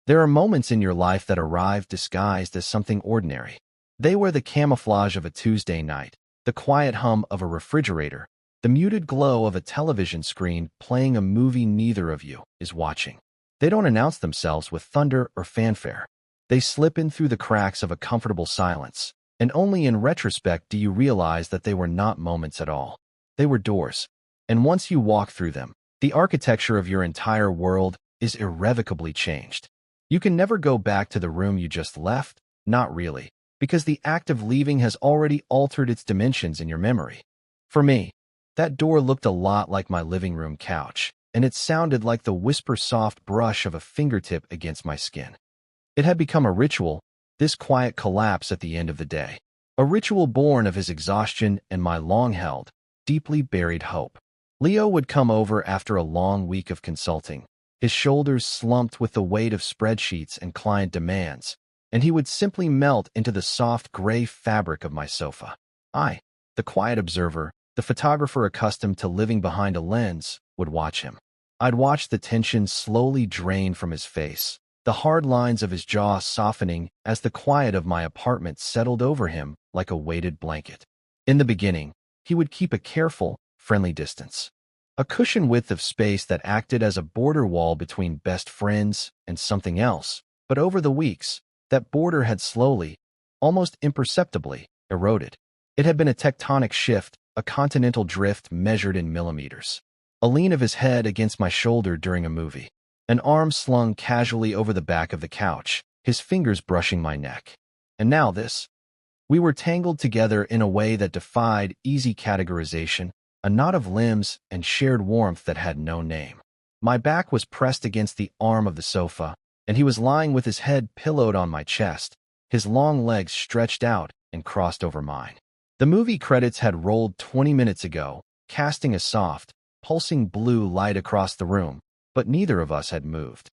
There are moments in your life that arrive disguised as something ordinary. They wear the camouflage of a Tuesday night, the quiet hum of a refrigerator, the muted glow of a television screen playing a movie neither of you is watching. They don't announce themselves with thunder or fanfare. They slip in through the cracks of a comfortable silence, and only in retrospect do you realize that they were not moments at all. They were doors. And once you walk through them, the architecture of your entire world is irrevocably changed. You can never go back to the room you just left, not really, because the act of leaving has already altered its dimensions in your memory. For me, that door looked a lot like my living room couch, and it sounded like the whisper-soft brush of a fingertip against my skin. It had become a ritual, this quiet collapse at the end of the day. A ritual born of his exhaustion and my long-held, deeply buried hope. Leo would come over after a long week of consulting, his shoulders slumped with the weight of spreadsheets and client demands, and he would simply melt into the soft gray fabric of my sofa. I, the quiet observer, the photographer accustomed to living behind a lens, would watch him. I'd watch the tension slowly drain from his face, the hard lines of his jaw softening as the quiet of my apartment settled over him like a weighted blanket. In the beginning, he would keep a careful, friendly distance. A cushion width of space that acted as a border wall between best friends and something else, but over the weeks, that border had slowly, almost imperceptibly, eroded. It had been a tectonic shift, a continental drift measured in millimeters. A lean of his head against my shoulder during a movie. An arm slung casually over the back of the couch, his fingers brushing my neck. And now this. We were tangled together in a way that defied easy categorization, a knot of limbs and shared warmth that had no name. My back was pressed against the arm of the sofa, and he was lying with his head pillowed on my chest, his long legs stretched out and crossed over mine. The movie credits had rolled 20 minutes ago, casting a soft, pulsing blue light across the room, but neither of us had moved.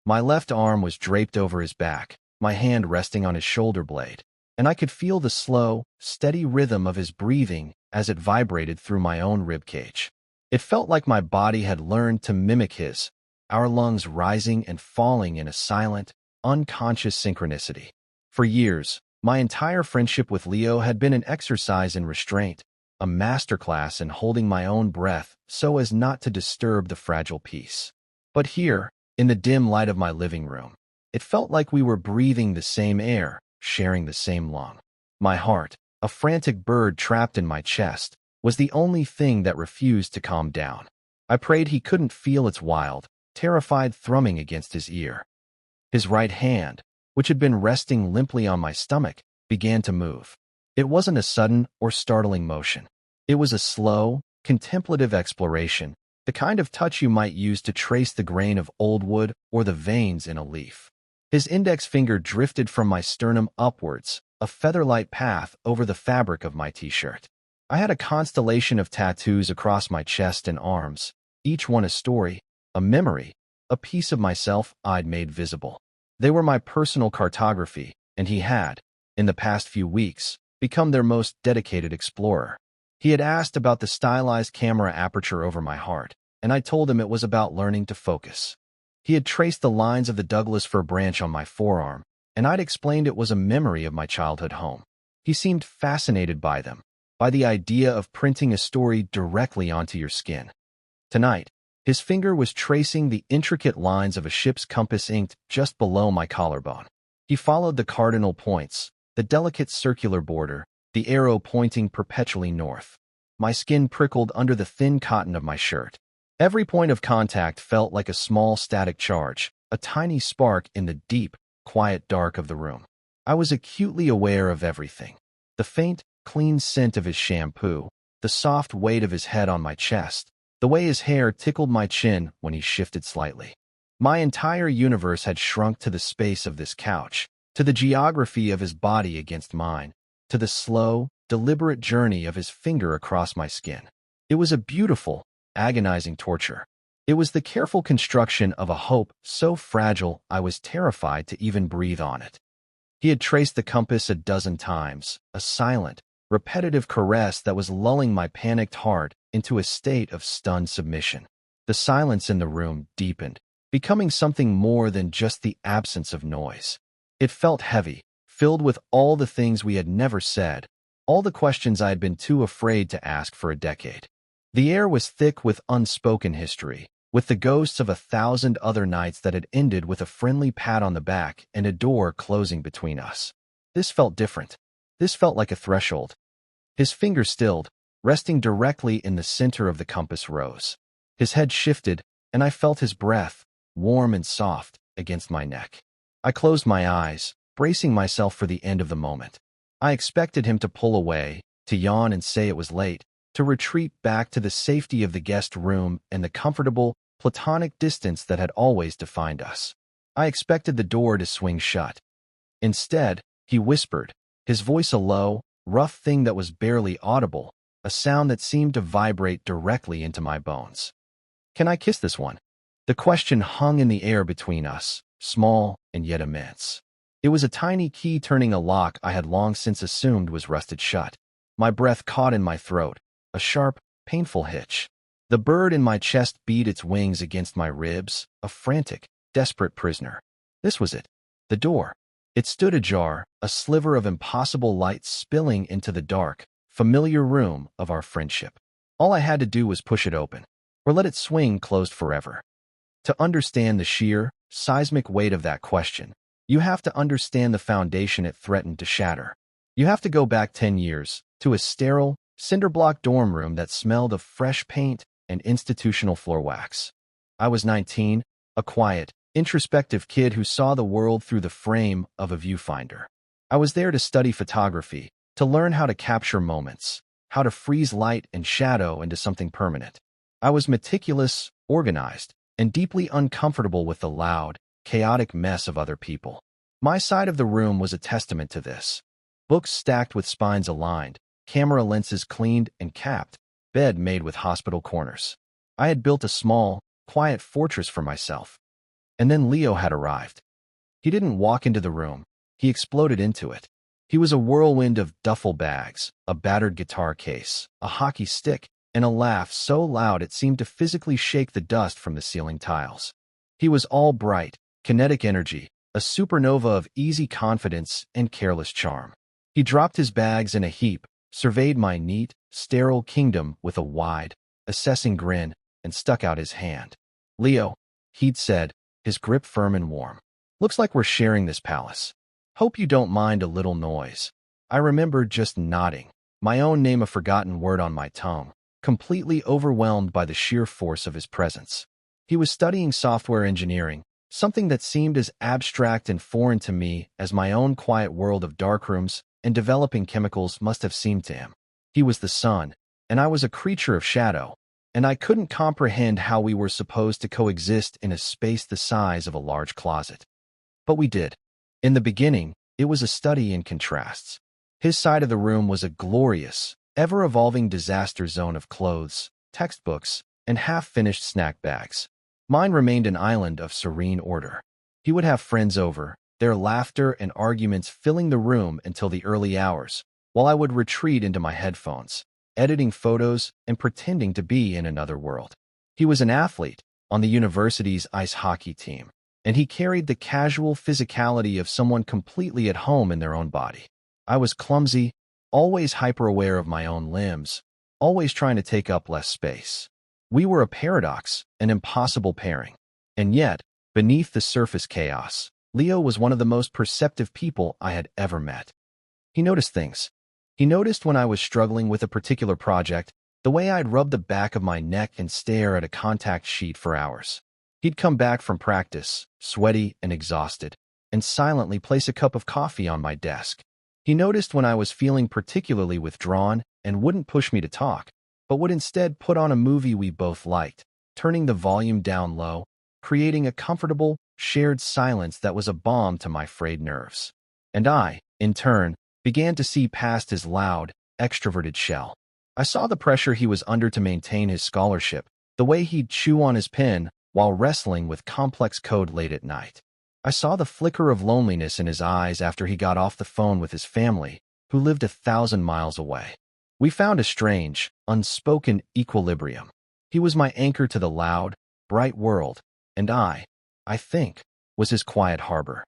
My left arm was draped over his back, my hand resting on his shoulder blade, and I could feel the slow, steady rhythm of his breathing as it vibrated through my own ribcage. It felt like my body had learned to mimic his, our lungs rising and falling in a silent, unconscious synchronicity. For years, my entire friendship with Leo had been an exercise in restraint, a masterclass in holding my own breath so as not to disturb the fragile peace. But here, in the dim light of my living room, it felt like we were breathing the same air, sharing the same lung. My heart, a frantic bird trapped in my chest, was the only thing that refused to calm down. I prayed he couldn't feel its wild, terrified thrumming against his ear. His right hand, which had been resting limply on my stomach, began to move. It wasn't a sudden or startling motion. It was a slow, contemplative exploration, the kind of touch you might use to trace the grain of old wood or the veins in a leaf. His index finger drifted from my sternum upwards, a feather-light path over the fabric of my t-shirt. I had a constellation of tattoos across my chest and arms, each one a story, a memory, a piece of myself I'd made visible. They were my personal cartography, and he had, in the past few weeks, become their most dedicated explorer. He had asked about the stylized camera aperture over my heart, and I told him it was about learning to focus. He had traced the lines of the Douglas fir branch on my forearm, and I'd explained it was a memory of my childhood home. He seemed fascinated by them, by the idea of printing a story directly onto your skin. Tonight, his finger was tracing the intricate lines of a ship's compass inked just below my collarbone. He followed the cardinal points, the delicate circular border, the arrow pointing perpetually north. My skin prickled under the thin cotton of my shirt. Every point of contact felt like a small static charge, a tiny spark in the deep, quiet dark of the room. I was acutely aware of everything. The faint, clean scent of his shampoo, the soft weight of his head on my chest, the way his hair tickled my chin when he shifted slightly. My entire universe had shrunk to the space of this couch, to the geography of his body against mine, to the slow, deliberate journey of his finger across my skin. It was a beautiful, agonizing torture. It was the careful construction of a hope so fragile I was terrified to even breathe on it. He had traced the compass a dozen times, a silent, repetitive caress that was lulling my panicked heart into a state of stunned submission. The silence in the room deepened, becoming something more than just the absence of noise. It felt heavy, filled with all the things we had never said, all the questions I had been too afraid to ask for a decade. The air was thick with unspoken history, with the ghosts of 1,000 other nights that had ended with a friendly pat on the back and a door closing between us. This felt different. This felt like a threshold. His fingers stilled, resting directly in the center of the compass rose. His head shifted, and I felt his breath, warm and soft, against my neck. I closed my eyes, bracing myself for the end of the moment. I expected him to pull away, to yawn and say it was late, to retreat back to the safety of the guest room and the comfortable, platonic distance that had always defined us. I expected the door to swing shut. Instead, he whispered, his voice a low, rough thing that was barely audible, a sound that seemed to vibrate directly into my bones. "Can I kiss this one?" The question hung in the air between us, small and yet immense. It was a tiny key turning a lock I had long since assumed was rusted shut. My breath caught in my throat, a sharp, painful hitch. The bird in my chest beat its wings against my ribs, a frantic, desperate prisoner. This was it. The door. It stood ajar, a sliver of impossible light spilling into the dark, familiar room of our friendship. All I had to do was push it open, or let it swing closed forever. To understand the sheer, seismic weight of that question, you have to understand the foundation it threatened to shatter. You have to go back 10 years, to a sterile, cinder-block dorm room that smelled of fresh paint and institutional floor wax. I was 19, a quiet, introspective kid who saw the world through the frame of a viewfinder. I was there to study photography, to learn how to capture moments, how to freeze light and shadow into something permanent. I was meticulous, organized, and deeply uncomfortable with the loud, chaotic mess of other people. My side of the room was a testament to this. Books stacked with spines aligned, camera lenses cleaned and capped, bed made with hospital corners. I had built a small, quiet fortress for myself. And then Leo had arrived. He didn't walk into the room. He exploded into it. He was a whirlwind of duffel bags, a battered guitar case, a hockey stick, and a laugh so loud it seemed to physically shake the dust from the ceiling tiles. He was all bright, kinetic energy, a supernova of easy confidence and careless charm. He dropped his bags in a heap, surveyed my neat, sterile kingdom with a wide, assessing grin, and stuck out his hand. "Leo," he'd said, his grip firm and warm. "Looks like we're sharing this palace. Hope you don't mind a little noise." I remembered just nodding, my own name a forgotten word on my tongue, completely overwhelmed by the sheer force of his presence. He was studying software engineering, something that seemed as abstract and foreign to me as my own quiet world of darkrooms and developing chemicals must have seemed to him. He was the sun, and I was a creature of shadow, and I couldn't comprehend how we were supposed to coexist in a space the size of a large closet. But we did. In the beginning, it was a study in contrasts. His side of the room was a glorious, ever-evolving disaster zone of clothes, textbooks, and half-finished snack bags. Mine remained an island of serene order. He would have friends over, their laughter and arguments filling the room until the early hours, while I would retreat into my headphones, editing photos and pretending to be in another world. He was an athlete on the university's ice hockey team, and he carried the casual physicality of someone completely at home in their own body. I was clumsy, always hyper-aware of my own limbs, always trying to take up less space. We were a paradox, an impossible pairing. And yet, beneath the surface chaos, Leo was one of the most perceptive people I had ever met. He noticed things. He noticed when I was struggling with a particular project, the way I'd rub the back of my neck and stare at a contact sheet for hours. He'd come back from practice, sweaty and exhausted, and silently place a cup of coffee on my desk. He noticed when I was feeling particularly withdrawn and wouldn't push me to talk, but would instead put on a movie we both liked, turning the volume down low, creating a comfortable, shared silence that was a balm to my frayed nerves. And I, in turn, began to see past his loud, extroverted shell. I saw the pressure he was under to maintain his scholarship, the way he'd chew on his pen while wrestling with complex code late at night. I saw the flicker of loneliness in his eyes after he got off the phone with his family, who lived 1,000 miles away. We found a strange, unspoken equilibrium. He was my anchor to the loud, bright world, and I, I think, was his quiet harbor.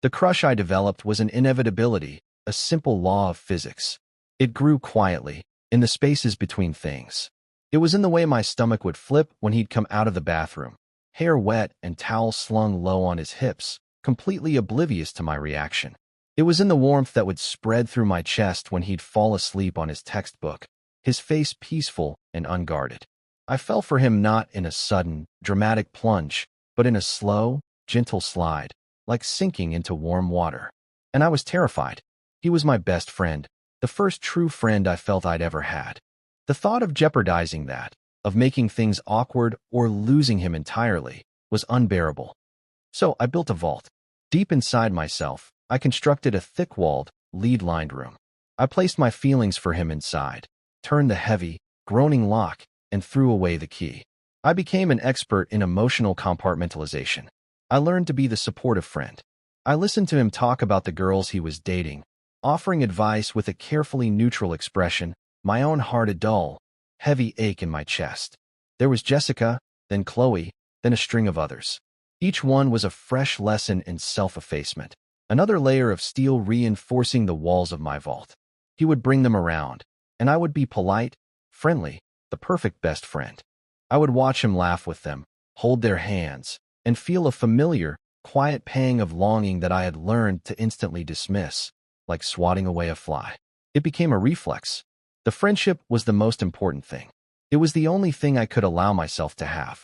The crush I developed was an inevitability, a simple law of physics. It grew quietly, in the spaces between things. It was in the way my stomach would flip when he'd come out of the bathroom, hair wet and towel slung low on his hips, completely oblivious to my reaction. It was in the warmth that would spread through my chest when he'd fall asleep on his textbook, his face peaceful and unguarded. I fell for him not in a sudden, dramatic plunge, but in a slow, gentle slide, like sinking into warm water. And I was terrified. He was my best friend, the first true friend I felt I'd ever had. The thought of jeopardizing that, of making things awkward or losing him entirely, was unbearable. So I built a vault. Deep inside myself, I constructed a thick-walled, lead-lined room. I placed my feelings for him inside, turned the heavy, groaning lock, and threw away the key. I became an expert in emotional compartmentalization. I learned to be the supportive friend. I listened to him talk about the girls he was dating, offering advice with a carefully neutral expression, my own heart a dull, heavy ache in my chest. There was Jessica, then Chloe, then a string of others. Each one was a fresh lesson in self-effacement, another layer of steel reinforcing the walls of my vault. He would bring them around, and I would be polite, friendly, the perfect best friend. I would watch him laugh with them, hold their hands, and feel a familiar, quiet pang of longing that I had learned to instantly dismiss, like swatting away a fly. It became a reflex. The friendship was the most important thing. It was the only thing I could allow myself to have.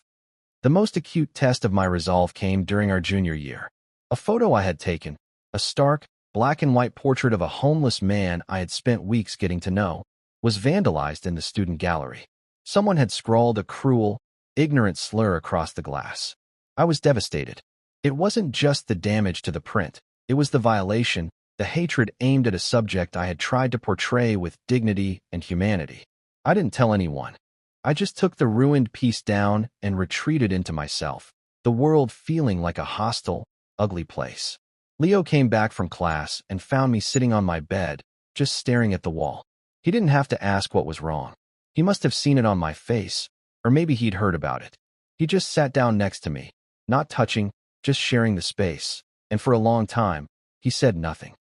The most acute test of my resolve came during our junior year. A photo I had taken, a stark, black and white portrait of a homeless man I had spent weeks getting to know, was vandalized in the student gallery. Someone had scrawled a cruel, ignorant slur across the glass. I was devastated. It wasn't just the damage to the print. It was the violation, the hatred aimed at a subject I had tried to portray with dignity and humanity. I didn't tell anyone. I just took the ruined piece down and retreated into myself, the world feeling like a hostile, ugly place. Leo came back from class and found me sitting on my bed, just staring at the wall. He didn't have to ask what was wrong. He must have seen it on my face, or maybe he'd heard about it. He just sat down next to me, not touching, just sharing the space, and for a long time, he said nothing.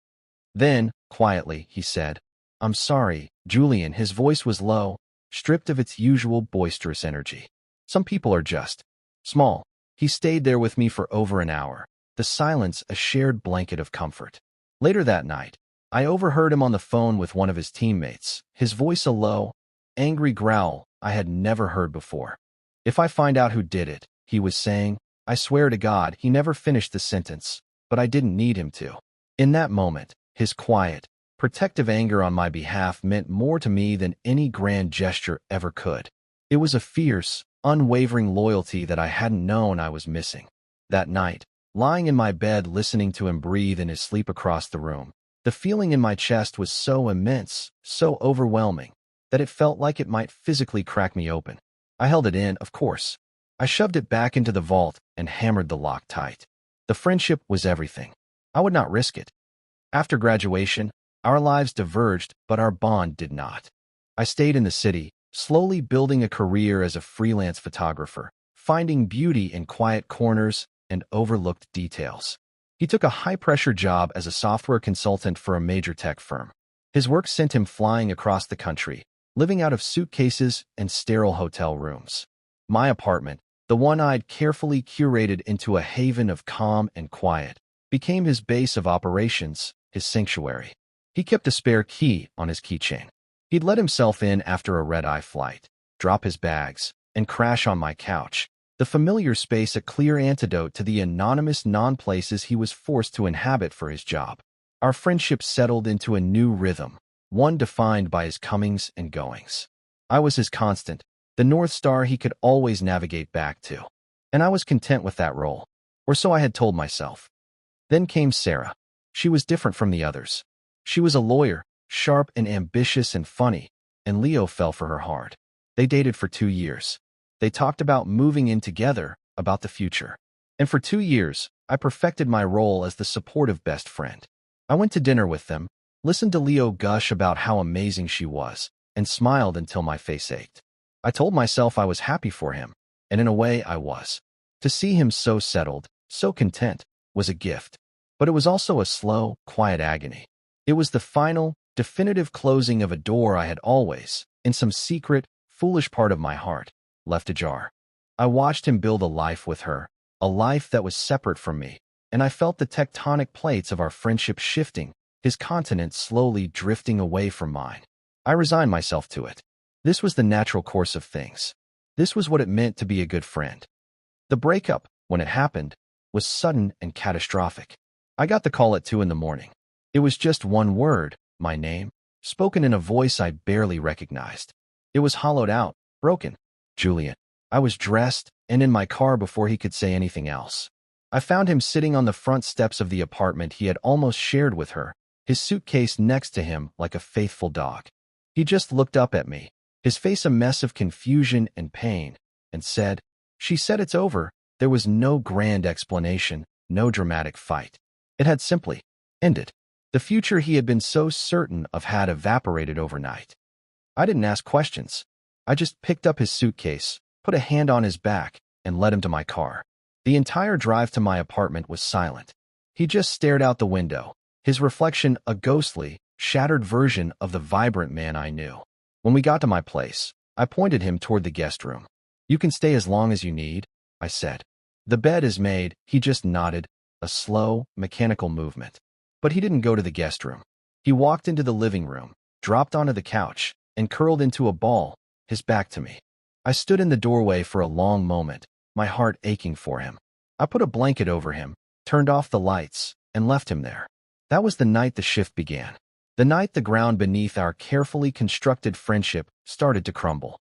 Then, quietly, he said, "I'm sorry, Julian." His voice was low, stripped of its usual boisterous energy. Some people are just small. He stayed there with me for over an hour, the silence a shared blanket of comfort. Later that night, I overheard him on the phone with one of his teammates, his voice a low, angry growl I had never heard before. "If I find out who did it," he was saying, "I swear to God," he never finished the sentence, but I didn't need him to. In that moment, his quiet, protective anger on my behalf meant more to me than any grand gesture ever could. It was a fierce, unwavering loyalty that I hadn't known I was missing. That night, lying in my bed listening to him breathe in his sleep across the room, the feeling in my chest was so immense, so overwhelming, that it felt like it might physically crack me open. I held it in, of course. I shoved it back into the vault and hammered the lock tight. The friendship was everything. I would not risk it. After graduation, our lives diverged, but our bond did not. I stayed in the city, slowly building a career as a freelance photographer, finding beauty in quiet corners and overlooked details. He took a high-pressure job as a software consultant for a major tech firm. His work sent him flying across the country, living out of suitcases and sterile hotel rooms. My apartment, the one I'd carefully curated into a haven of calm and quiet, became his base of operations, his sanctuary. He kept a spare key on his keychain. He'd let himself in after a red-eye flight, drop his bags, and crash on my couch, the familiar space a clear antidote to the anonymous non-places he was forced to inhabit for his job. Our friendship settled into a new rhythm, one defined by his comings and goings. I was his constant, the North Star he could always navigate back to. And I was content with that role, or so I had told myself. Then came Sarah. She was different from the others. She was a lawyer, sharp and ambitious and funny, and Leo fell for her hard. They dated for 2 years. They talked about moving in together, about the future. And for 2 years, I perfected my role as the supportive best friend. I went to dinner with them, listened to Leo gush about how amazing she was, and smiled until my face ached. I told myself I was happy for him, and in a way I was. To see him so settled, so content, was a gift. But it was also a slow, quiet agony. It was the final, definitive closing of a door I had always, in some secret, foolish part of my heart, left ajar. I watched him build a life with her, a life that was separate from me, and I felt the tectonic plates of our friendship shifting, his continent slowly drifting away from mine. I resigned myself to it. This was the natural course of things. This was what it meant to be a good friend. The breakup, when it happened, was sudden and catastrophic. I got the call at 2 in the morning. It was just one word, my name, spoken in a voice I barely recognized. It was hollowed out, broken. Julian. I was dressed and in my car before he could say anything else. I found him sitting on the front steps of the apartment he had almost shared with her, his suitcase next to him like a faithful dog. He just looked up at me, his face a mess of confusion and pain, and said, "She said it's over." There was no grand explanation, no dramatic fight. It had simply ended. The future he had been so certain of had evaporated overnight. I didn't ask questions. I just picked up his suitcase, put a hand on his back, and led him to my car. The entire drive to my apartment was silent. He just stared out the window, his reflection a ghostly, shattered version of the vibrant man I knew. When we got to my place, I pointed him toward the guest room. "You can stay as long as you need," I said. "The bed is made." He just nodded, a slow, mechanical movement. But he didn't go to the guest room. He walked into the living room, dropped onto the couch, and curled into a ball, his back to me. I stood in the doorway for a long moment, my heart aching for him. I put a blanket over him, turned off the lights, and left him there. That was the night the shift began. The night the ground beneath our carefully constructed friendship started to crumble.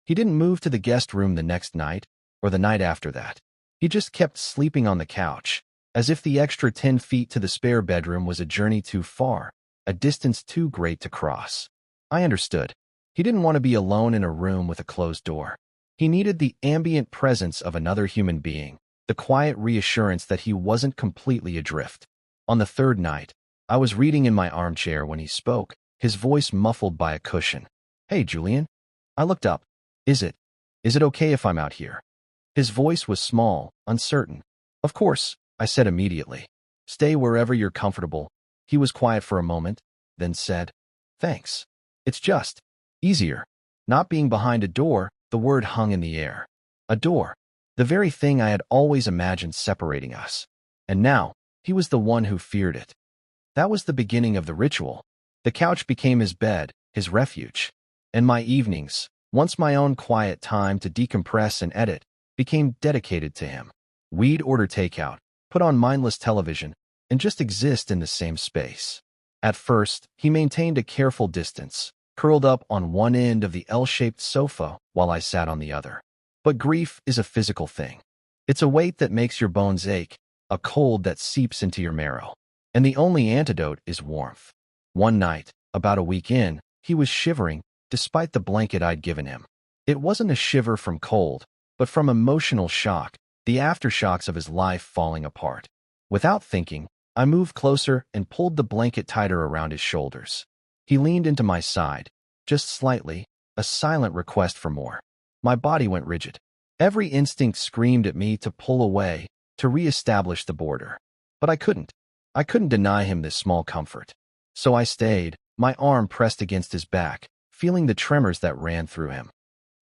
He didn't move to the guest room the next night, or the night after that. He just kept sleeping on the couch, as if the extra 10 feet to the spare bedroom was a journey too far, a distance too great to cross. I understood. He didn't want to be alone in a room with a closed door. He needed the ambient presence of another human being, the quiet reassurance that he wasn't completely adrift. On the third night, I was reading in my armchair when he spoke, his voice muffled by a cushion. "Hey, Julian." I looked up. Is it okay if I'm out here?" His voice was small, uncertain. "Of course," I said immediately. "Stay wherever you're comfortable." He was quiet for a moment, then said, "Thanks. It's just easier not being behind a door." The word hung in the air. A door. The very thing I had always imagined separating us. And now, he was the one who feared it. That was the beginning of the ritual. The couch became his bed, his refuge. And my evenings, once my own quiet time to decompress and edit, became dedicated to him. We'd order takeout, put on mindless television, and just exist in the same space. At first, he maintained a careful distance, curled up on one end of the L-shaped sofa while I sat on the other. But grief is a physical thing. It's a weight that makes your bones ache, a cold that seeps into your marrow. And the only antidote is warmth. One night, about a week in, he was shivering, despite the blanket I'd given him. It wasn't a shiver from cold, but from emotional shock, the aftershocks of his life falling apart. Without thinking, I moved closer and pulled the blanket tighter around his shoulders. He leaned into my side, just slightly, a silent request for more. My body went rigid. Every instinct screamed at me to pull away, to reestablish the border. But I couldn't. I couldn't deny him this small comfort. So I stayed, my arm pressed against his back, feeling the tremors that ran through him.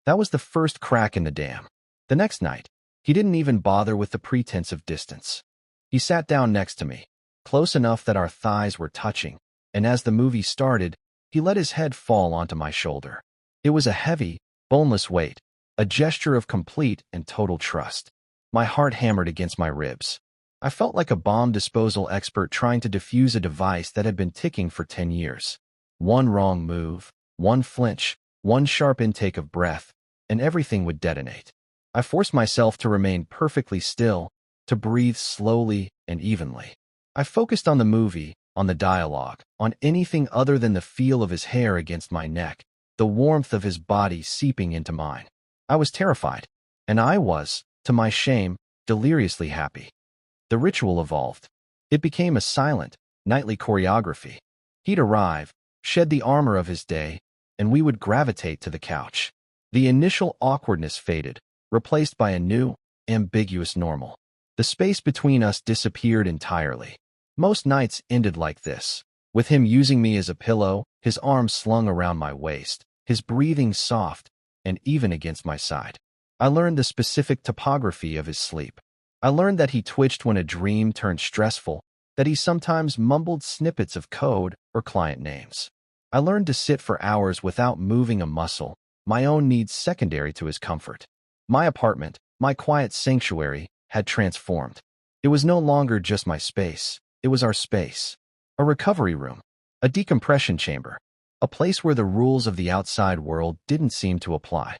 That was the first crack in the dam. The next night, he didn't even bother with the pretense of distance. He sat down next to me, close enough that our thighs were touching, and as the movie started, he let his head fall onto my shoulder. It was a heavy, boneless weight, a gesture of complete and total trust. My heart hammered against my ribs. I felt like a bomb disposal expert trying to defuse a device that had been ticking for 10 years. One wrong move, one flinch, one sharp intake of breath, and everything would detonate. I forced myself to remain perfectly still, to breathe slowly and evenly. I focused on the movie, on the dialogue, on anything other than the feel of his hair against my neck, the warmth of his body seeping into mine. I was terrified, and I was, to my shame, deliriously happy. The ritual evolved. It became a silent, nightly choreography. He'd arrive, shed the armor of his day, and we would gravitate to the couch. The initial awkwardness faded, replaced by a new, ambiguous normal. The space between us disappeared entirely. Most nights ended like this, with him using me as a pillow, his arms slung around my waist, his breathing soft and even against my side. I learned the specific topography of his sleep. I learned that he twitched when a dream turned stressful, that he sometimes mumbled snippets of code or client names. I learned to sit for hours without moving a muscle, my own needs secondary to his comfort. My apartment, my quiet sanctuary, had transformed. It was no longer just my space, it was our space. A recovery room, a decompression chamber, a place where the rules of the outside world didn't seem to apply.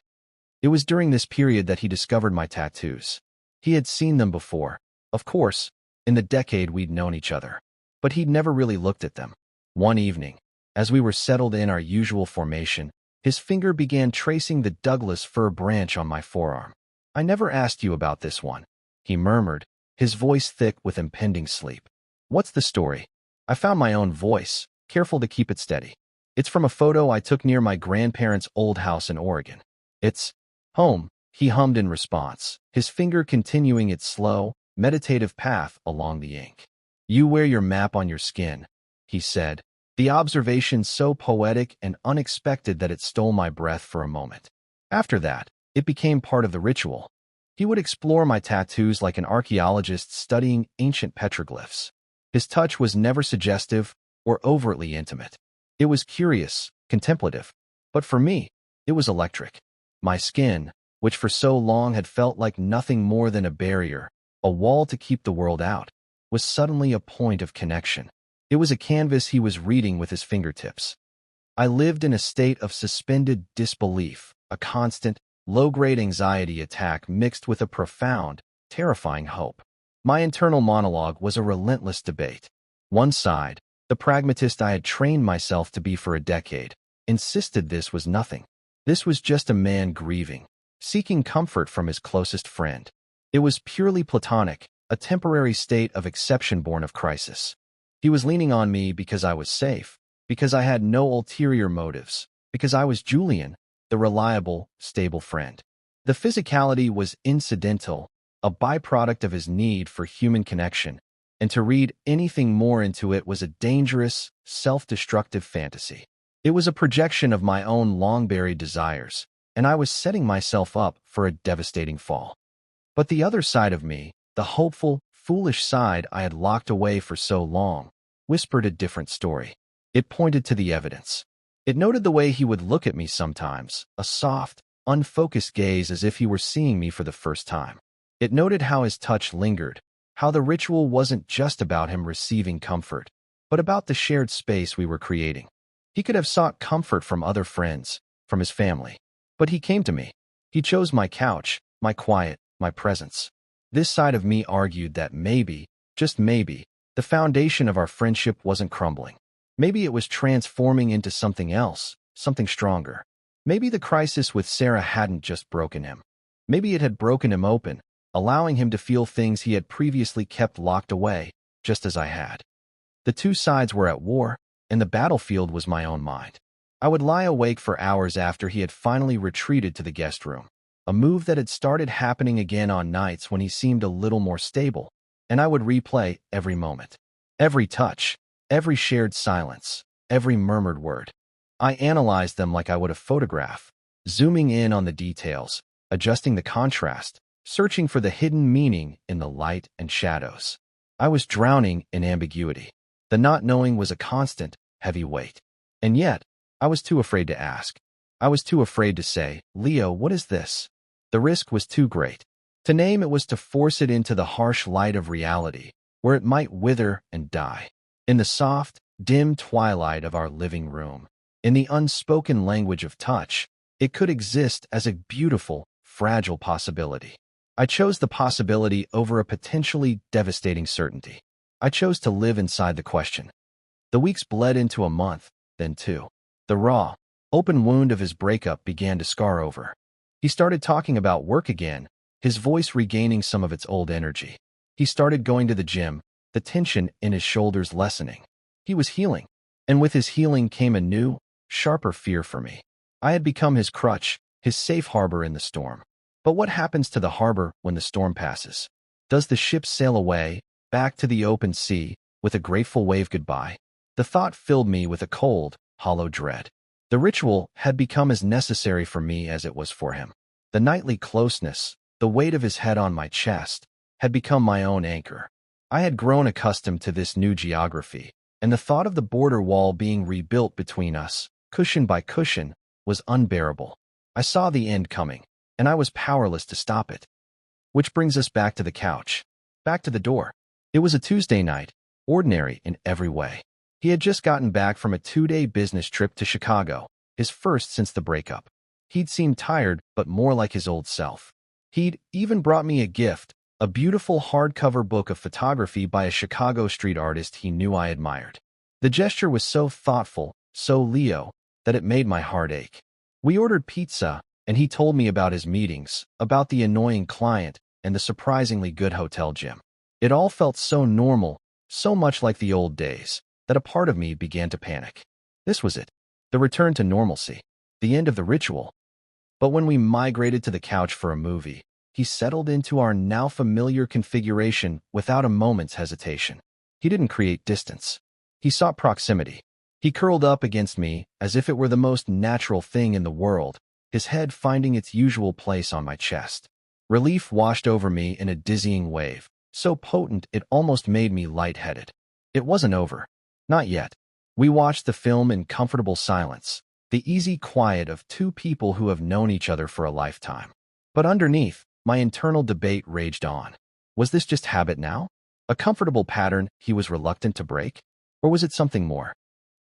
It was during this period that he discovered my tattoos. He had seen them before, of course, in the decade we'd known each other, but he'd never really looked at them. One evening, as we were settled in our usual formation, his finger began tracing the Douglas fir branch on my forearm. "I never asked you about this one," he murmured, his voice thick with impending sleep. "What's the story?" I found my own voice, careful to keep it steady. "It's from a photo I took near my grandparents' old house in Oregon. It's home," he hummed in response, his finger continuing its slow, meditative path along the ink. "You wear your map on your skin," he said, the observation so poetic and unexpected that it stole my breath for a moment. After that, it became part of the ritual. He would explore my tattoos like an archaeologist studying ancient petroglyphs. His touch was never suggestive or overtly intimate. It was curious, contemplative, but for me, it was electric. My skin, which for so long had felt like nothing more than a barrier, a wall to keep the world out, was suddenly a point of connection. It was a canvas he was reading with his fingertips. I lived in a state of suspended disbelief, a constant, low-grade anxiety attack mixed with a profound, terrifying hope. My internal monologue was a relentless debate. One side, the pragmatist I had trained myself to be for a decade, insisted this was nothing. This was just a man grieving, seeking comfort from his closest friend. It was purely platonic, a temporary state of exception born of crisis. He was leaning on me because I was safe, because I had no ulterior motives, because I was Julian, the reliable, stable friend. The physicality was incidental, a byproduct of his need for human connection, and to read anything more into it was a dangerous, self-destructive fantasy. It was a projection of my own long-buried desires, and I was setting myself up for a devastating fall. But the other side of me, the hopeful, foolish side I had locked away for so long, whispered a different story. It pointed to the evidence. It noted the way he would look at me sometimes, a soft, unfocused gaze as if he were seeing me for the first time. It noted how his touch lingered, how the ritual wasn't just about him receiving comfort, but about the shared space we were creating. He could have sought comfort from other friends, from his family. But he came to me. He chose my couch, my quiet, my presence. This side of me argued that maybe, just maybe, the foundation of our friendship wasn't crumbling. Maybe it was transforming into something else, something stronger. Maybe the crisis with Sarah hadn't just broken him. Maybe it had broken him open, allowing him to feel things he had previously kept locked away, just as I had. The two sides were at war, and the battlefield was my own mind. I would lie awake for hours after he had finally retreated to the guest room, a move that had started happening again on nights when he seemed a little more stable, and I would replay every moment, every touch, every shared silence, every murmured word. I analyzed them like I would a photograph, zooming in on the details, adjusting the contrast, searching for the hidden meaning in the light and shadows. I was drowning in ambiguity. The not knowing was a constant, heavy weight. And yet, I was too afraid to ask. I was too afraid to say, "Leo, what is this?" The risk was too great. To name it was to force it into the harsh light of reality, where it might wither and die. In the soft, dim twilight of our living room, in the unspoken language of touch, it could exist as a beautiful, fragile possibility. I chose the possibility over a potentially devastating certainty. I chose to live inside the question. The weeks bled into a month, then two. The raw, open wound of his breakup began to scar over. He started talking about work again, his voice regaining some of its old energy. He started going to the gym, the tension in his shoulders lessening. He was healing, and with his healing came a new, sharper fear for me. I had become his crutch, his safe harbor in the storm. But what happens to the harbor when the storm passes? Does the ship sail away, back to the open sea, with a grateful wave goodbye? The thought filled me with a cold, hollow dread. The ritual had become as necessary for me as it was for him. The nightly closeness, the weight of his head on my chest, had become my own anchor. I had grown accustomed to this new geography, and the thought of the border wall being rebuilt between us, cushion by cushion, was unbearable. I saw the end coming, and I was powerless to stop it. Which brings us back to the couch, back to the door. It was a Tuesday night, ordinary in every way. He had just gotten back from a 2-day business trip to Chicago, his first since the breakup. He'd seemed tired, but more like his old self. He'd even brought me a gift, a beautiful hardcover book of photography by a Chicago street artist he knew I admired. The gesture was so thoughtful, so Leo, that it made my heart ache. We ordered pizza, and he told me about his meetings, about the annoying client, and the surprisingly good hotel gym. It all felt so normal, so much like the old days, that a part of me began to panic. This was it. The return to normalcy. The end of the ritual. But when we migrated to the couch for a movie, he settled into our now familiar configuration without a moment's hesitation. He didn't create distance. He sought proximity. He curled up against me as if it were the most natural thing in the world, his head finding its usual place on my chest. Relief washed over me in a dizzying wave, so potent it almost made me lightheaded. It wasn't over. Not yet. We watched the film in comfortable silence, the easy quiet of two people who have known each other for a lifetime. But underneath, my internal debate raged on. Was this just habit now? A comfortable pattern he was reluctant to break? Or was it something more?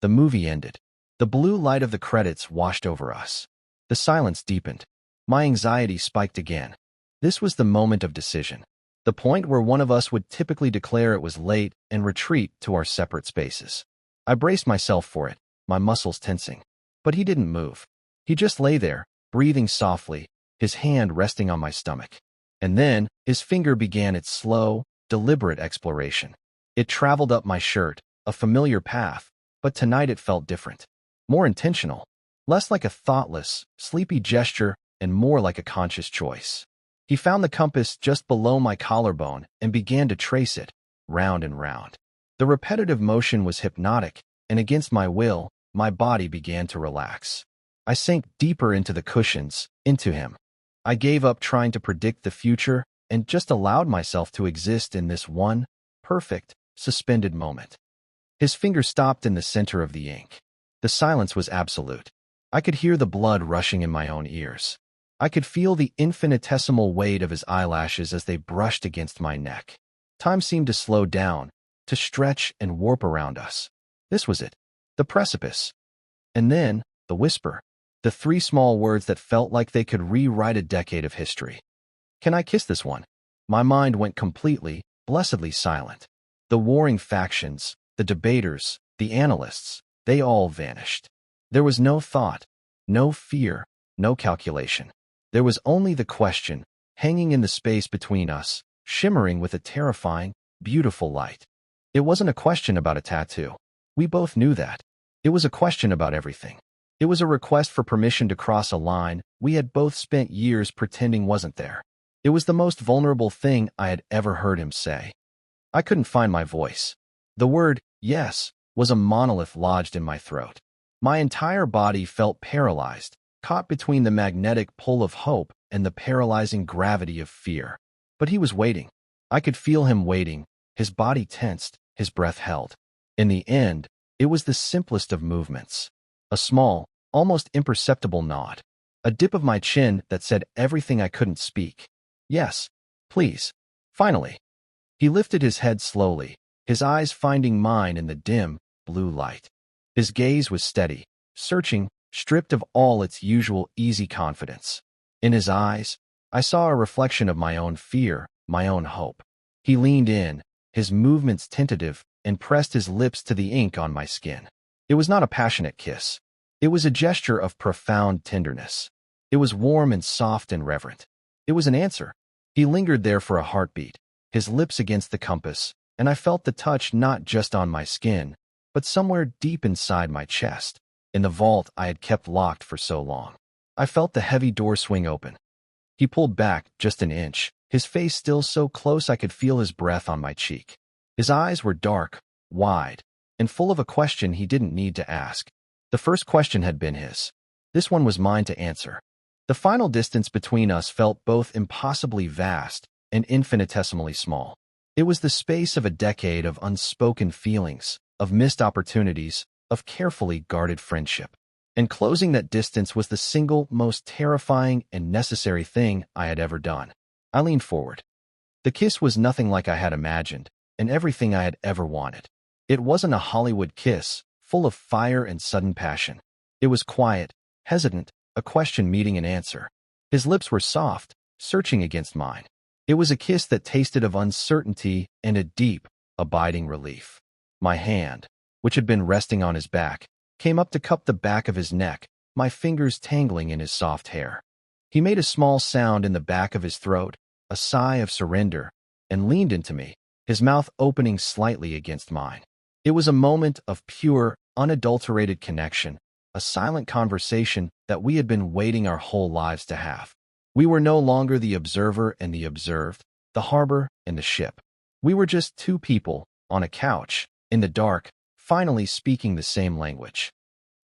The movie ended. The blue light of the credits washed over us. The silence deepened. My anxiety spiked again. This was the moment of decision. The point where one of us would typically declare it was late and retreat to our separate spaces. I braced myself for it, my muscles tensing. But he didn't move. He just lay there, breathing softly, his hand resting on my stomach. And then, his finger began its slow, deliberate exploration. It traveled up my shirt, a familiar path, but tonight it felt different. More intentional. Less like a thoughtless, sleepy gesture and more like a conscious choice. He found the compass just below my collarbone and began to trace it, round and round. The repetitive motion was hypnotic, and against my will, my body began to relax. I sank deeper into the cushions, into him. I gave up trying to predict the future and just allowed myself to exist in this one, perfect, suspended moment. His finger stopped in the center of the ink. The silence was absolute. I could hear the blood rushing in my own ears. I could feel the infinitesimal weight of his eyelashes as they brushed against my neck. Time seemed to slow down, to stretch and warp around us. This was it. The precipice. And then, the whisper. The 3 small words that felt like they could rewrite a decade of history. Can I kiss this one? My mind went completely, blessedly silent. The warring factions, the debaters, the analysts, they all vanished. There was no thought, no fear, no calculation. There was only the question, hanging in the space between us, shimmering with a terrifying, beautiful light. It wasn't a question about a tattoo. We both knew that. It was a question about everything. It was a request for permission to cross a line we had both spent years pretending wasn't there. It was the most vulnerable thing I had ever heard him say. I couldn't find my voice. The word, yes, was a monolith lodged in my throat. My entire body felt paralyzed, caught between the magnetic pull of hope and the paralyzing gravity of fear. But he was waiting. I could feel him waiting, his body tensed, his breath held. In the end, it was the simplest of movements. A small, almost imperceptible nod. A dip of my chin that said everything I couldn't speak. Yes, please. Finally. He lifted his head slowly, his eyes finding mine in the dim, blue light. His gaze was steady, searching, stripped of all its usual easy confidence. In his eyes, I saw a reflection of my own fear, my own hope. He leaned in, his movements tentative, and pressed his lips to the ink on my skin. It was not a passionate kiss. It was a gesture of profound tenderness. It was warm and soft and reverent. It was an answer. He lingered there for a heartbeat, his lips against the compass, and I felt the touch not just on my skin, but somewhere deep inside my chest, in the vault I had kept locked for so long. I felt the heavy door swing open. He pulled back just an inch, his face still so close I could feel his breath on my cheek. His eyes were dark, wide, and full of a question he didn't need to ask. The first question had been his. This one was mine to answer. The final distance between us felt both impossibly vast and infinitesimally small. It was the space of a decade of unspoken feelings, of missed opportunities, of carefully guarded friendship. And closing that distance was the single most terrifying and necessary thing I had ever done. I leaned forward. The kiss was nothing like I had imagined, and everything I had ever wanted. It wasn't a Hollywood kiss, full of fire and sudden passion. It was quiet, hesitant, a question meeting an answer. His lips were soft, searching against mine. It was a kiss that tasted of uncertainty and a deep, abiding relief. My hand, which had been resting on his back, came up to cup the back of his neck, my fingers tangling in his soft hair. He made a small sound in the back of his throat, a sigh of surrender, and leaned into me, his mouth opening slightly against mine. It was a moment of pure, unadulterated connection, a silent conversation that we had been waiting our whole lives to have. We were no longer the observer and the observed, the harbor and the ship. We were just two people, on a couch, in the dark, finally speaking the same language.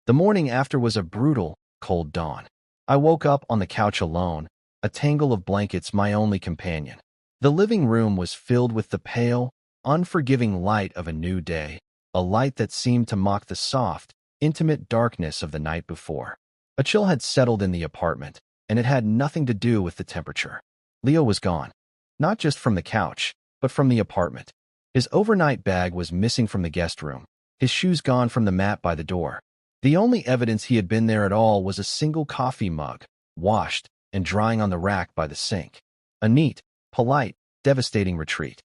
The morning after was a brutal, cold dawn. I woke up on the couch alone, a tangle of blankets my only companion. The living room was filled with the pale, unforgiving light of a new day, a light that seemed to mock the soft, intimate darkness of the night before. A chill had settled in the apartment, and it had nothing to do with the temperature. Leo was gone. Not just from the couch, but from the apartment. His overnight bag was missing from the guest room, his shoes gone from the mat by the door. The only evidence he had been there at all was a single coffee mug, washed and drying on the rack by the sink. A neat, polite, devastating retreat.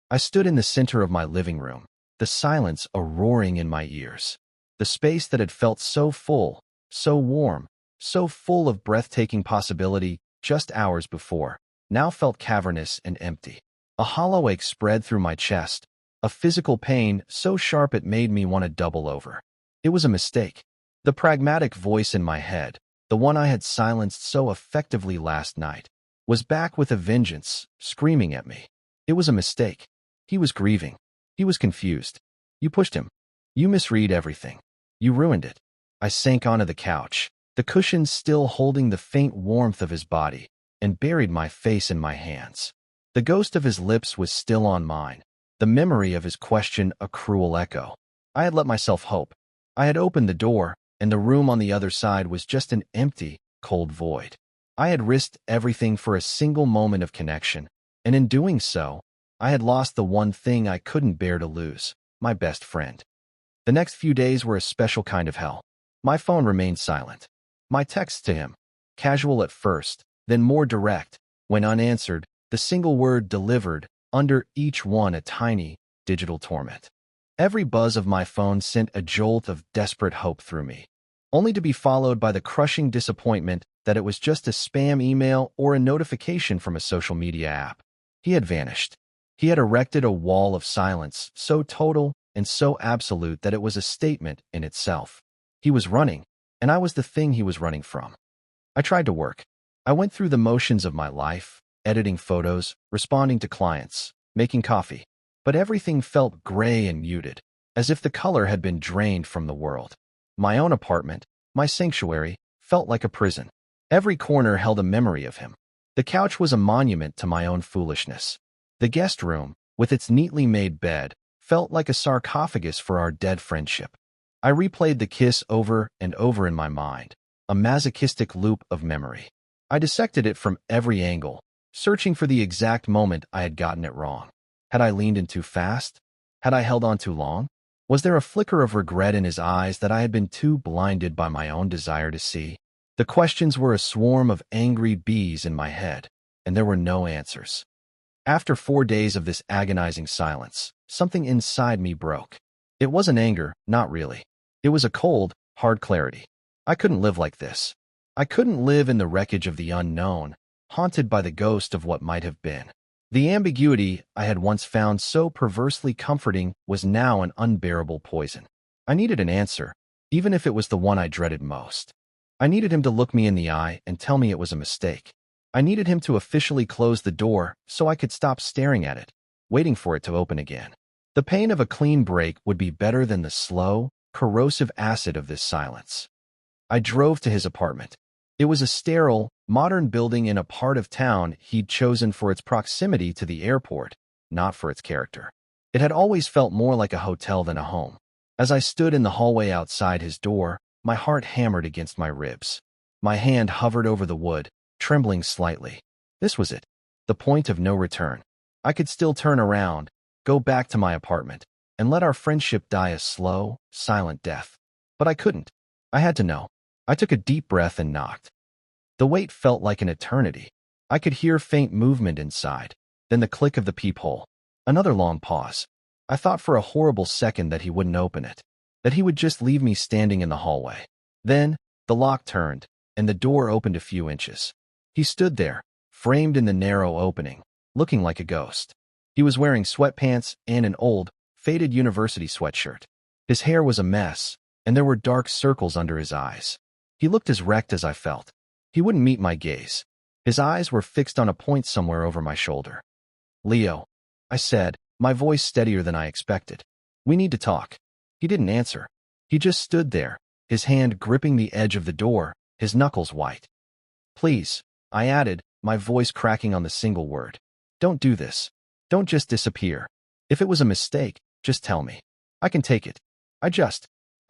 I stood in the center of my living room, the silence a roaring in my ears. The space that had felt so full, so warm, so full of breathtaking possibility just hours before, now felt cavernous and empty. A hollow ache spread through my chest, a physical pain so sharp it made me want to double over. It was a mistake. The pragmatic voice in my head, the one I had silenced so effectively last night, was back with a vengeance, screaming at me. It was a mistake. He was grieving. He was confused. You pushed him. You misread everything. You ruined it. I sank onto the couch, the cushions still holding the faint warmth of his body, and buried my face in my hands. The ghost of his lips was still on mine, the memory of his question a cruel echo. I had let myself hope. I had opened the door, and the room on the other side was just an empty, cold void. I had risked everything for a single moment of connection, and in doing so, I had lost the one thing I couldn't bear to lose, my best friend. The next few days were a special kind of hell. My phone remained silent. My texts to him, casual at first, then more direct, when unanswered, the single word delivered, under each one a tiny, digital torment. Every buzz of my phone sent a jolt of desperate hope through me, only to be followed by the crushing disappointment that it was just a spam email or a notification from a social media app. He had vanished. He had erected a wall of silence, so total and so absolute that it was a statement in itself. He was running, and I was the thing he was running from. I tried to work. I went through the motions of my life, editing photos, responding to clients, making coffee. But everything felt gray and muted, as if the color had been drained from the world. My own apartment, my sanctuary, felt like a prison. Every corner held a memory of him. The couch was a monument to my own foolishness. The guest room, with its neatly made bed, felt like a sarcophagus for our dead friendship. I replayed the kiss over and over in my mind, a masochistic loop of memory. I dissected it from every angle, searching for the exact moment I had gotten it wrong. Had I leaned in too fast? Had I held on too long? Was there a flicker of regret in his eyes that I had been too blinded by my own desire to see? The questions were a swarm of angry bees in my head, and there were no answers. After 4 days of this agonizing silence, something inside me broke. It wasn't anger, not really. It was a cold, hard clarity. I couldn't live like this. I couldn't live in the wreckage of the unknown, haunted by the ghost of what might have been. The ambiguity I had once found so perversely comforting was now an unbearable poison. I needed an answer, even if it was the one I dreaded most. I needed him to look me in the eye and tell me it was a mistake. I needed him to officially close the door so I could stop staring at it, waiting for it to open again. The pain of a clean break would be better than the slow, corrosive acid of this silence. I drove to his apartment. It was a sterile, modern building in a part of town he'd chosen for its proximity to the airport, not for its character. It had always felt more like a hotel than a home. As I stood in the hallway outside his door, my heart hammered against my ribs. My hand hovered over the wood, trembling slightly. This was it, the point of no return. I could still turn around, go back to my apartment, and let our friendship die a slow, silent death. But I couldn't. I had to know. I took a deep breath and knocked. The wait felt like an eternity. I could hear faint movement inside, then the click of the peephole. Another long pause. I thought for a horrible second that he wouldn't open it, that he would just leave me standing in the hallway. Then, the lock turned, and the door opened a few inches. He stood there, framed in the narrow opening, looking like a ghost. He was wearing sweatpants and an old, faded university sweatshirt. His hair was a mess, and there were dark circles under his eyes. He looked as wrecked as I felt. He wouldn't meet my gaze. His eyes were fixed on a point somewhere over my shoulder. "Leo," I said, my voice steadier than I expected. "We need to talk." He didn't answer. He just stood there, his hand gripping the edge of the door, his knuckles white. "Please," I added, my voice cracking on the single word. "Don't do this. Don't just disappear. If it was a mistake, just tell me. I can take it. I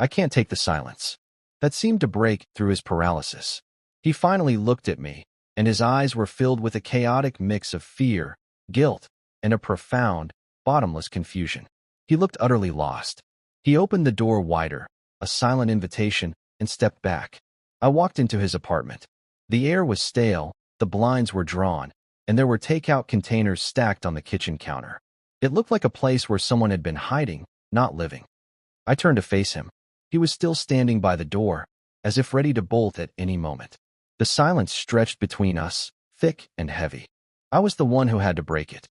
can't take the silence." That seemed to break through his paralysis. He finally looked at me, and his eyes were filled with a chaotic mix of fear, guilt, and a profound, bottomless confusion. He looked utterly lost. He opened the door wider, a silent invitation, and stepped back. I walked into his apartment. The air was stale, the blinds were drawn, and there were takeout containers stacked on the kitchen counter. It looked like a place where someone had been hiding, not living. I turned to face him. He was still standing by the door, as if ready to bolt at any moment. The silence stretched between us, thick and heavy. I was the one who had to break it.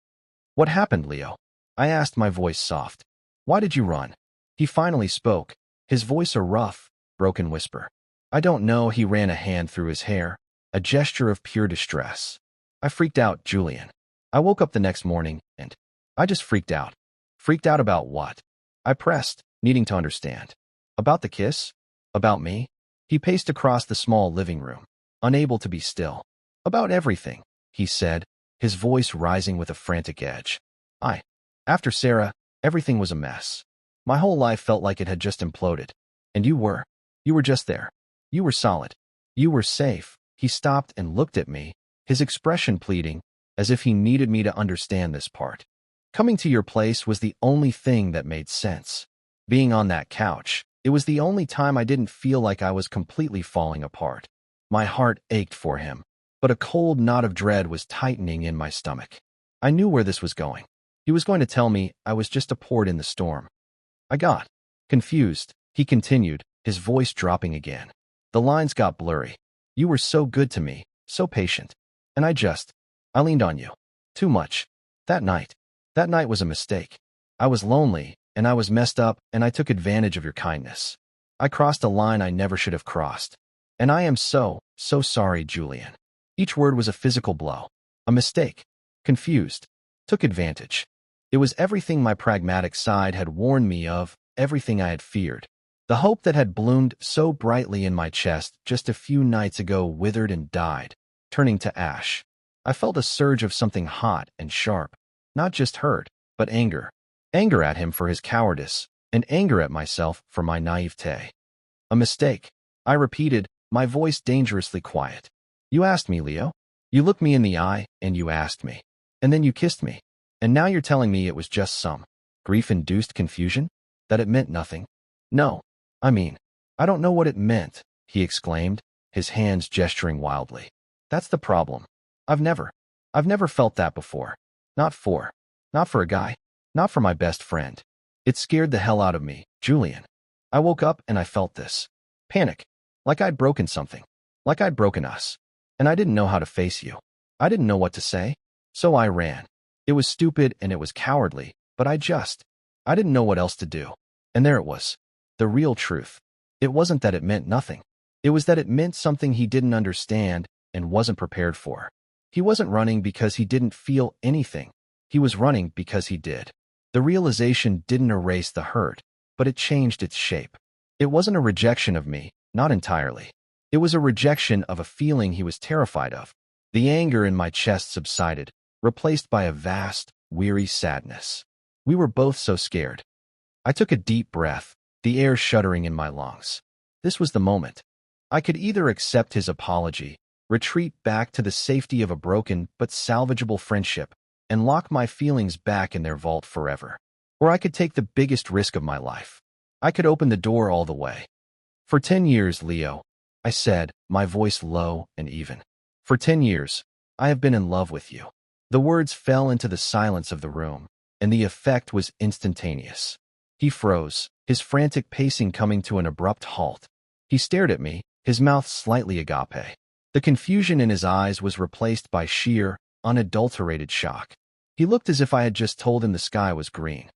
"What happened, Leo?" I asked, my voice soft. "Why did you run?" He finally spoke, his voice a rough, broken whisper. "I don't know." He ran a hand through his hair, a gesture of pure distress. "I freaked out, Julian. I woke up the next morning, and I just freaked out." "Freaked out about what?" I pressed, needing to understand. "About the kiss? About me?" He paced across the small living room, unable to be still. "About everything," he said, his voice rising with a frantic edge. After Sarah, everything was a mess. My whole life felt like it had just imploded. And you were just there. You were solid. You were safe." He stopped and looked at me, his expression pleading, as if he needed me to understand this part. "Coming to your place was the only thing that made sense. Being on that couch, it was the only time I didn't feel like I was completely falling apart." My heart ached for him, but a cold knot of dread was tightening in my stomach. I knew where this was going. He was going to tell me I was just a port in the storm. I got confused, he continued, his voice dropping again. The lines got blurry. "You were so good to me, so patient. And I leaned on you. Too much. That night was a mistake. I was lonely, and I was messed up, and I took advantage of your kindness. I crossed a line I never should have crossed. And I am so sorry, Julian." Each word was a physical blow. A mistake. Confused. Took advantage. It was everything my pragmatic side had warned me of, everything I had feared. The hope that had bloomed so brightly in my chest just a few nights ago withered and died, turning to ash. I felt a surge of something hot and sharp, not just hurt, but anger. Anger at him for his cowardice, and anger at myself for my naivete. "A mistake," I repeated, my voice dangerously quiet. "You asked me, Leo. You looked me in the eye, and you asked me. And then you kissed me. And now you're telling me it was just some grief-induced confusion? That it meant nothing?" "No. I don't know what it meant," he exclaimed, his hands gesturing wildly. "That's the problem. I've never felt that before. Not for a guy. Not for my best friend. It scared the hell out of me, Julian. I woke up and I felt this panic, like I'd broken something, like I'd broken us. And I didn't know how to face you. I didn't know what to say. So I ran. It was stupid and it was cowardly, but I didn't know what else to do. And there it was. The real truth. It wasn't that it meant nothing. It was that it meant something he didn't understand and wasn't prepared for. He wasn't running because he didn't feel anything. He was running because he did. The realization didn't erase the hurt, but it changed its shape. It wasn't a rejection of me, not entirely. It was a rejection of a feeling he was terrified of. The anger in my chest subsided, replaced by a vast, weary sadness. We were both so scared. I took a deep breath, the air shuddering in my lungs. This was the moment. I could either accept his apology, retreat back to the safety of a broken but salvageable friendship, and lock my feelings back in their vault forever. Or I could take the biggest risk of my life. I could open the door all the way. For 10 years, Leo, I said, my voice low and even. For 10 years, I have been in love with you. The words fell into the silence of the room, and the effect was instantaneous. He froze, his frantic pacing coming to an abrupt halt. He stared at me, his mouth slightly agape. The confusion in his eyes was replaced by sheer, unadulterated shock. He looked as if I had just told him the sky was green.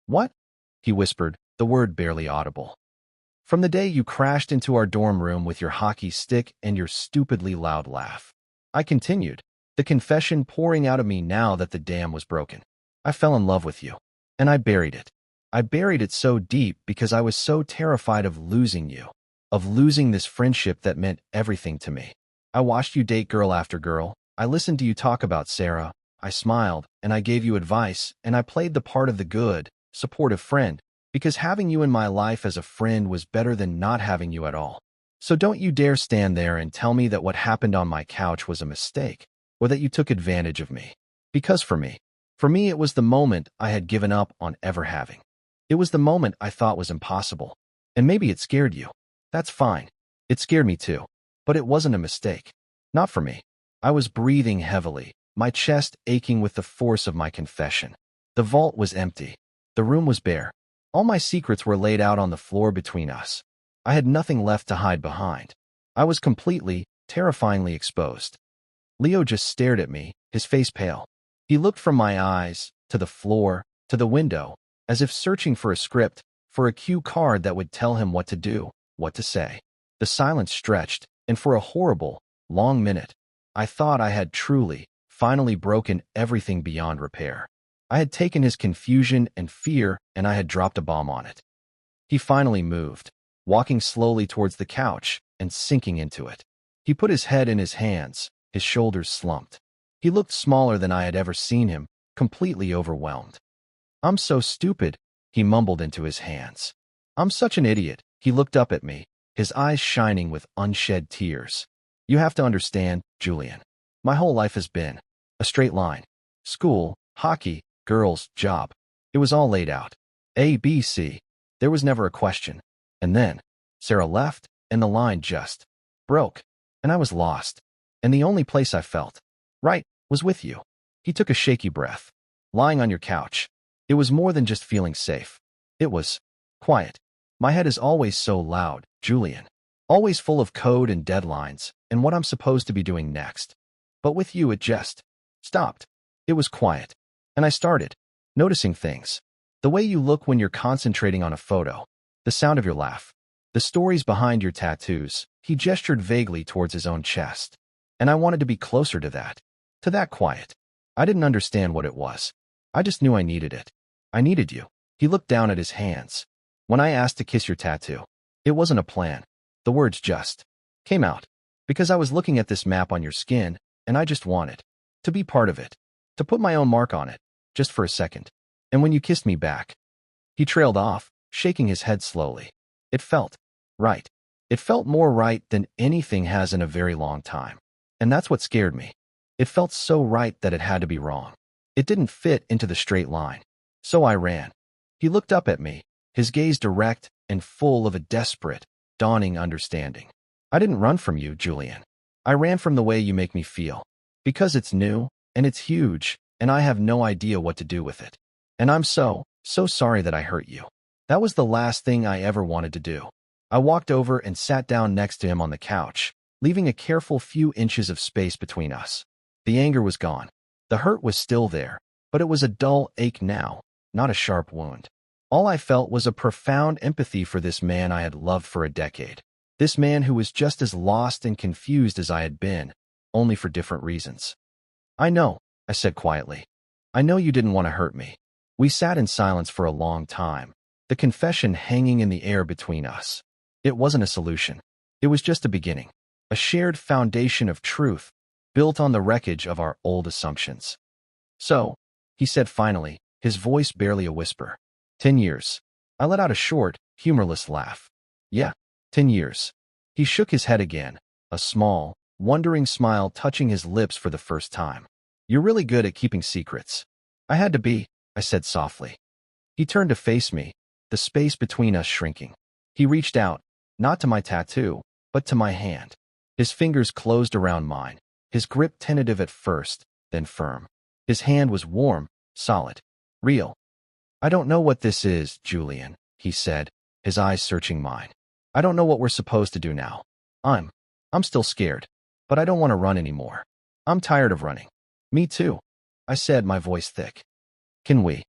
What? He whispered, the word barely audible. From the day you crashed into our dorm room with your hockey stick and your stupidly loud laugh. I continued, the confession pouring out of me now that the dam was broken. I fell in love with you, and I buried it. I buried it so deep because I was so terrified of losing you, of losing this friendship that meant everything to me. I watched you date girl after girl. I listened to you talk about Sarah. I smiled, and I gave you advice, and I played the part of the good, supportive friend, because having you in my life as a friend was better than not having you at all. So don't you dare stand there and tell me that what happened on my couch was a mistake, or that you took advantage of me. Because for me, it was the moment I had given up on ever having. It was the moment I thought was impossible. And maybe it scared you. That's fine. It scared me too. But it wasn't a mistake. Not for me. I was breathing heavily, my chest aching with the force of my confession. The vault was empty. The room was bare. All my secrets were laid out on the floor between us. I had nothing left to hide behind. I was completely, terrifyingly exposed. Leo just stared at me, his face pale. He looked from my eyes, to the floor, to the window, as if searching for a script, for a cue card that would tell him what to do, what to say. The silence stretched, and for a horrible, long minute, I thought I had truly, finally broken everything beyond repair. I had taken his confusion and fear, and I had dropped a bomb on it. He finally moved, walking slowly towards the couch and sinking into it. He put his head in his hands, his shoulders slumped. He looked smaller than I had ever seen him, completely overwhelmed. I'm so stupid, he mumbled into his hands. I'm such an idiot. He looked up at me, his eyes shining with unshed tears. You have to understand, Julian. My whole life has been a straight line. School, hockey, girls, job. It was all laid out. A, B, C. There was never a question. And then, Sarah left, and the line just broke. And I was lost. And the only place I felt right was with you. He took a shaky breath. Lying on your couch. It was more than just feeling safe. It was quiet. My head is always so loud, Julian. Always full of code and deadlines, and what I'm supposed to be doing next. But with you it just stopped. It was quiet. And I started noticing things. The way you look when you're concentrating on a photo. The sound of your laugh. The stories behind your tattoos. He gestured vaguely towards his own chest. And I wanted to be closer to that. To that quiet. I didn't understand what it was. I just knew I needed it. I needed you. He looked down at his hands. When I asked to kiss your tattoo, it wasn't a plan. The words just came out. Because I was looking at this map on your skin, and I just wanted to be part of it. To put my own mark on it. Just for a second. And when you kissed me back, he trailed off, shaking his head slowly. It felt right. It felt more right than anything has in a very long time. And that's what scared me. It felt so right that it had to be wrong. It didn't fit into the straight line. So I ran. He looked up at me, his gaze direct and full of a desperate, dawning understanding. I didn't run from you, Julian. I ran from the way you make me feel. Because it's new, and it's huge, and I have no idea what to do with it. And I'm so sorry that I hurt you. That was the last thing I ever wanted to do. I walked over and sat down next to him on the couch, leaving a careful few inches of space between us. The anger was gone. The hurt was still there, but it was a dull ache now, not a sharp wound. All I felt was a profound empathy for this man I had loved for a decade. This man who was just as lost and confused as I had been, only for different reasons. I know, I said quietly. I know you didn't want to hurt me. We sat in silence for a long time, the confession hanging in the air between us. It wasn't a solution. It was just a beginning, a shared foundation of truth built on the wreckage of our old assumptions. So, he said finally, his voice barely a whisper. 10 years. I let out a short, humorless laugh. Yeah, 10 years. He shook his head again, a small, wondering smile touching his lips for the first time. You're really good at keeping secrets. I had to be, I said softly. He turned to face me, the space between us shrinking. He reached out, not to my tattoo, but to my hand. His fingers closed around mine, his grip tentative at first, then firm. His hand was warm, solid, real. I don't know what this is, Julian, he said, his eyes searching mine. I don't know what we're supposed to do now. I'm still scared, but I don't want to run anymore. I'm tired of running. Me too, I said, my voice thick. Can we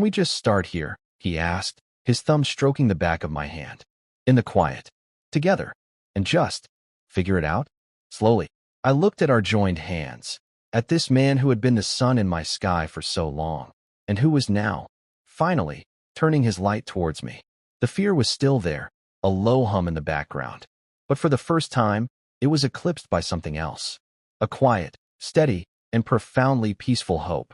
just start here? He asked, his thumb stroking the back of my hand. In the quiet. Together. And just figure it out? Slowly. I looked at our joined hands, at this man who had been the sun in my sky for so long, and who was now, finally, turning his light towards me. The fear was still there, a low hum in the background. But for the first time, it was eclipsed by something else. A quiet, steady, and profoundly peaceful hope.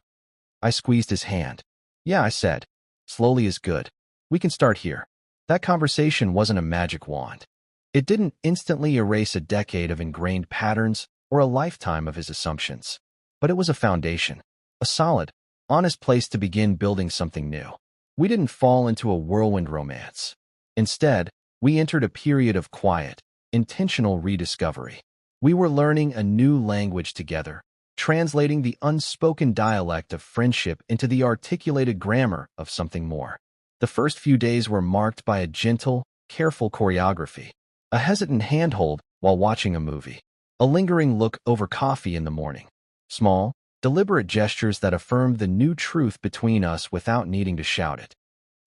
I squeezed his hand. Yeah, I said. Slowly is good. We can start here. That conversation wasn't a magic wand. It didn't instantly erase a decade of ingrained patterns or a lifetime of his assumptions. But it was a foundation, a solid, honest place to begin building something new. We didn't fall into a whirlwind romance. Instead, we entered a period of quiet, intentional rediscovery. We were learning a new language together, translating the unspoken dialect of friendship into the articulated grammar of something more. The first few days were marked by a gentle, careful choreography, a hesitant handhold while watching a movie, a lingering look over coffee in the morning. Small, deliberate gestures that affirmed the new truth between us without needing to shout it.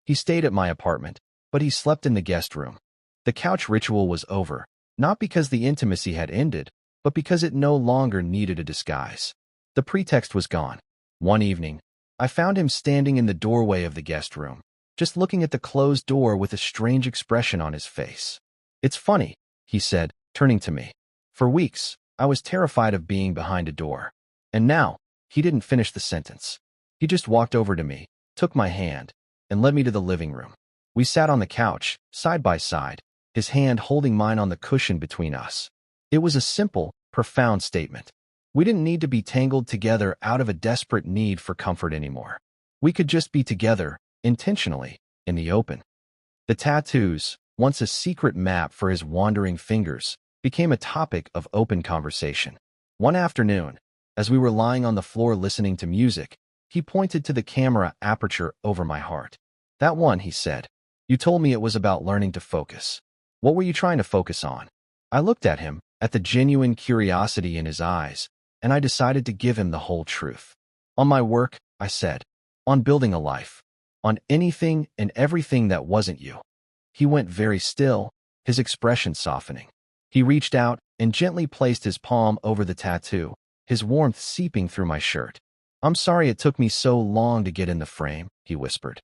He stayed at my apartment, but he slept in the guest room. The couch ritual was over, not because the intimacy had ended, but because it no longer needed a disguise. The pretext was gone. One evening, I found him standing in the doorway of the guest room, just looking at the closed door with a strange expression on his face. It's funny, he said, turning to me. For weeks, I was terrified of being behind a door. And now, he didn't finish the sentence. He just walked over to me, took my hand, and led me to the living room. We sat on the couch, side by side, his hand holding mine on the cushion between us. It was a simple, profound statement. We didn't need to be tangled together out of a desperate need for comfort anymore. We could just be together, intentionally, in the open. The tattoos, once a secret map for his wandering fingers, became a topic of open conversation. One afternoon, as we were lying on the floor listening to music, he pointed to the camera aperture over my heart. That one, he said. You told me it was about learning to focus. What were you trying to focus on? I looked at him, at the genuine curiosity in his eyes, and I decided to give him the whole truth. On my work, I said. On building a life. On anything and everything that wasn't you. He went very still, his expression softening. He reached out and gently placed his palm over the tattoo, his warmth seeping through my shirt. I'm sorry it took me so long to get in the frame, he whispered.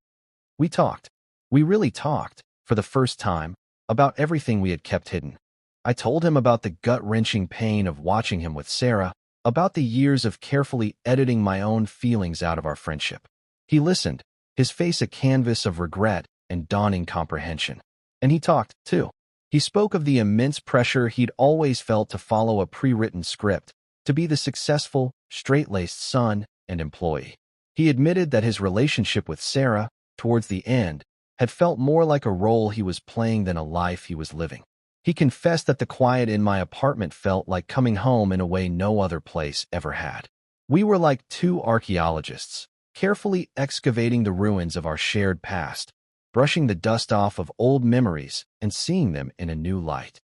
We talked. We really talked, for the first time, about everything we had kept hidden. I told him about the gut-wrenching pain of watching him with Sarah, about the years of carefully editing my own feelings out of our friendship. He listened, his face a canvas of regret and dawning comprehension. And he talked, too. He spoke of the immense pressure he'd always felt to follow a pre-written script, to be the successful, straight-laced son and employee. He admitted that his relationship with Sarah, towards the end, had felt more like a role he was playing than a life he was living. He confessed that the quiet in my apartment felt like coming home in a way no other place ever had. We were like two archaeologists, carefully excavating the ruins of our shared past, brushing the dust off of old memories and seeing them in a new light.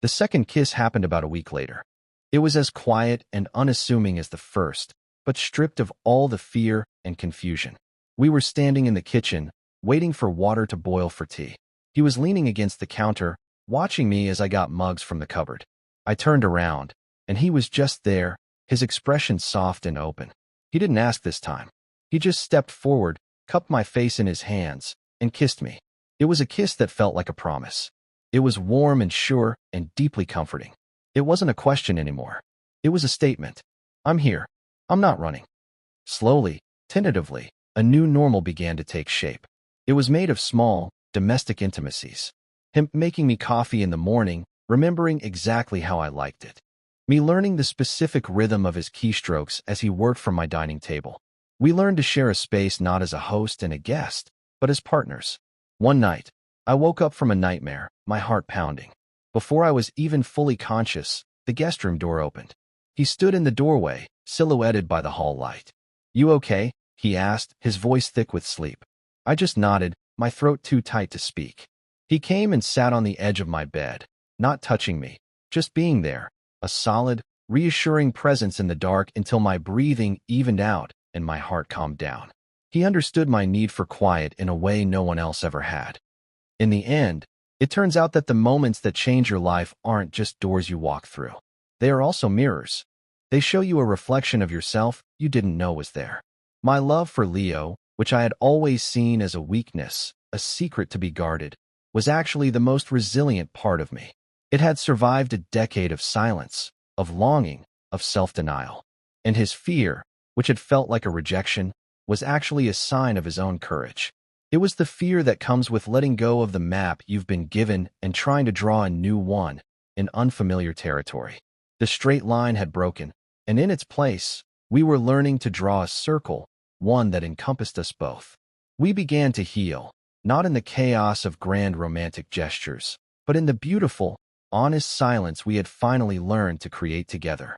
The second kiss happened about a week later. It was as quiet and unassuming as the first, but stripped of all the fear and confusion. We were standing in the kitchen, waiting for water to boil for tea. He was leaning against the counter, watching me as I got mugs from the cupboard. I turned around, and he was just there, his expression soft and open. He didn't ask this time. He just stepped forward, cupped my face in his hands, and kissed me. It was a kiss that felt like a promise. It was warm and sure and deeply comforting. It wasn't a question anymore. It was a statement. I'm here. I'm not running. Slowly, tentatively, a new normal began to take shape. It was made of small, domestic intimacies. Him making me coffee in the morning, remembering exactly how I liked it. Me learning the specific rhythm of his keystrokes as he worked from my dining table. We learned to share a space not as a host and a guest, but as partners. One night, I woke up from a nightmare, my heart pounding. Before I was even fully conscious, the guest room door opened. He stood in the doorway, silhouetted by the hall light. "You okay?" he asked, his voice thick with sleep. I just nodded, my throat too tight to speak. He came and sat on the edge of my bed, not touching me, just being there, a solid, reassuring presence in the dark until my breathing evened out and my heart calmed down. He understood my need for quiet in a way no one else ever had. In the end, it turns out that the moments that change your life aren't just doors you walk through. They are also mirrors. They show you a reflection of yourself you didn't know was there. My love for Leo, which I had always seen as a weakness, a secret to be guarded, was actually the most resilient part of me. It had survived a decade of silence, of longing, of self-denial. And his fear, which had felt like a rejection, was actually a sign of his own courage. It was the fear that comes with letting go of the map you've been given and trying to draw a new one in unfamiliar territory. The straight line had broken, and in its place, we were learning to draw a circle, one that encompassed us both. We began to heal, not in the chaos of grand romantic gestures, but in the beautiful, honest silence we had finally learned to create together.